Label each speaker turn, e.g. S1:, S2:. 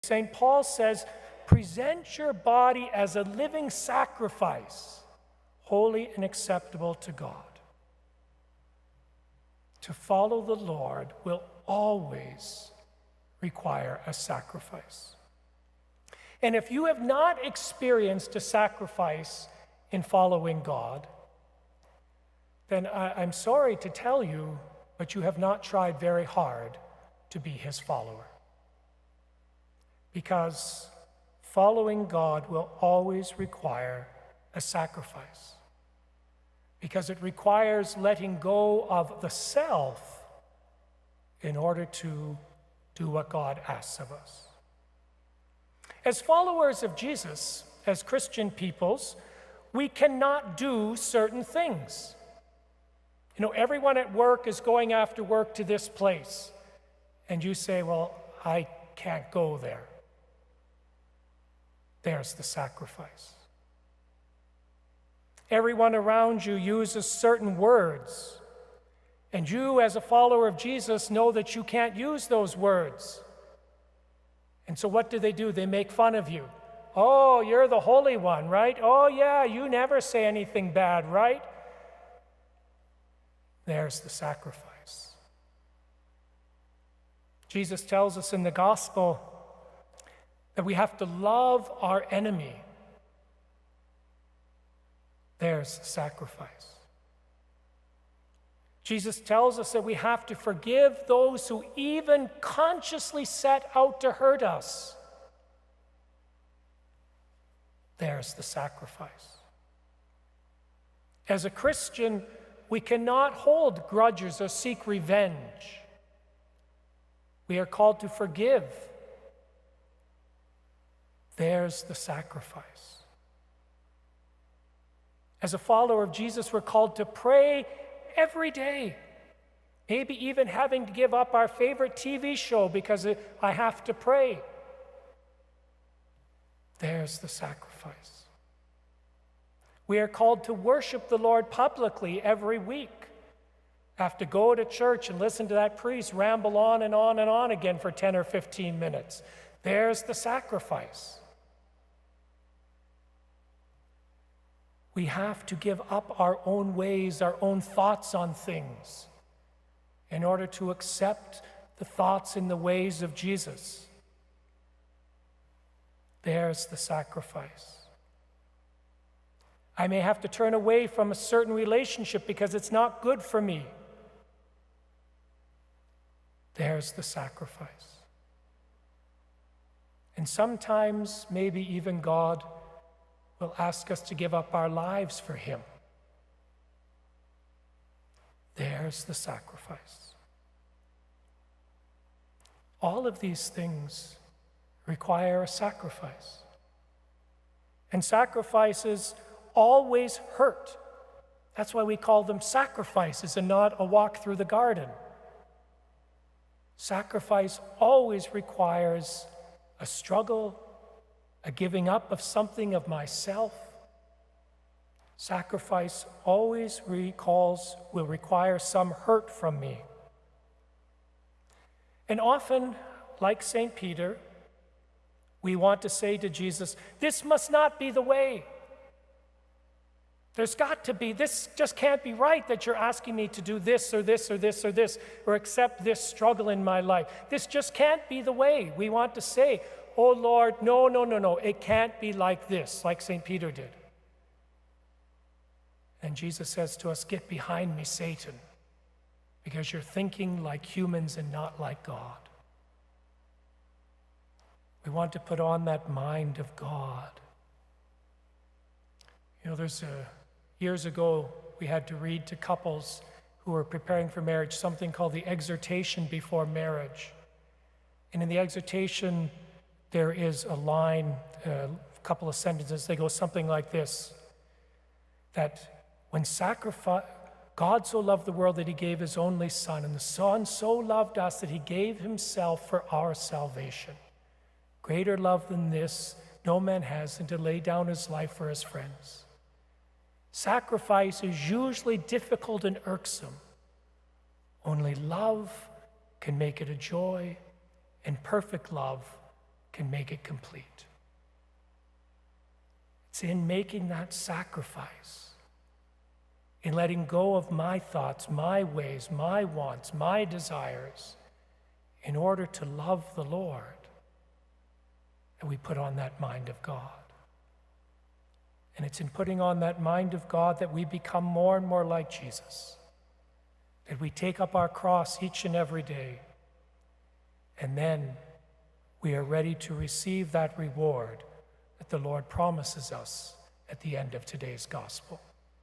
S1: St. Paul says, present your body as a living sacrifice, holy and acceptable to God. To follow the Lord will always require a sacrifice. And if you have not experienced a sacrifice in following God, then I'm sorry to tell you, but you have not tried very hard to be his follower. Because following God will always require a sacrifice. Because it requires letting go of the self in order to do what God asks of us. As followers of Jesus, as Christian peoples, we cannot do certain things. You know, everyone at work is going after work to this place, and you say, well, I can't go there. There's the sacrifice. Everyone around you uses certain words, and you, as a follower of Jesus, know that you can't use those words. And so what do? They make fun of you. Oh, you're the Holy One, right? Oh, yeah, you never say anything bad, right? There's the sacrifice. Jesus tells us in the gospel that we have to love our enemy. There's the sacrifice. Jesus tells us that we have to forgive those who even consciously set out to hurt us. There's the sacrifice. As a Christian, we cannot hold grudges or seek revenge. We are called to forgive. There's the sacrifice. As a follower of Jesus, we're called to pray every day. Maybe even having to give up our favorite TV show because I have to pray. There's the sacrifice. We are called to worship the Lord publicly every week. Have to go to church and listen to that priest ramble on and on and on again for 10 or 15 minutes. There's the sacrifice. We have to give up our own ways, our own thoughts on things in order to accept the thoughts and the ways of Jesus. There's the sacrifice. I may have to turn away from a certain relationship because it's not good for me. There's the sacrifice. And sometimes, maybe even God will ask us to give up our lives for him. There's the sacrifice. All of these things require a sacrifice. And sacrifices always hurt. That's why we call them sacrifices and not a walk through the garden. Sacrifice always requires a struggle, a giving up of something of myself. Sacrifice always will require some hurt from me. And often, like St. Peter, we want to say to Jesus, this must not be the way. There's got to be, this just can't be right that you're asking me to do this or this or this or this, or accept this struggle in my life. This just can't be the way. We want to say, oh Lord, no, it can't be like this, like St. Peter did. And Jesus says to us, get behind me, Satan, because you're thinking like humans and not like God. We want to put on that mind of God. You know, years ago, we had to read to couples who were preparing for marriage something called the exhortation before marriage. And in the exhortation, there is a line, a couple of sentences. They go something like this, that when God so loved the world that he gave his only Son, and the Son so loved us that he gave himself for our salvation. Greater love than this no man has than to lay down his life for his friends. Sacrifice is usually difficult and irksome. Only love can make it a joy, and perfect love can make it complete. It's in making that sacrifice, in letting go of my thoughts, my ways, my wants, my desires, in order to love the Lord, that we put on that mind of God. And it's in putting on that mind of God that we become more and more like Jesus, that we take up our cross each and every day, and then we are ready to receive that reward that the Lord promises us at the end of today's gospel.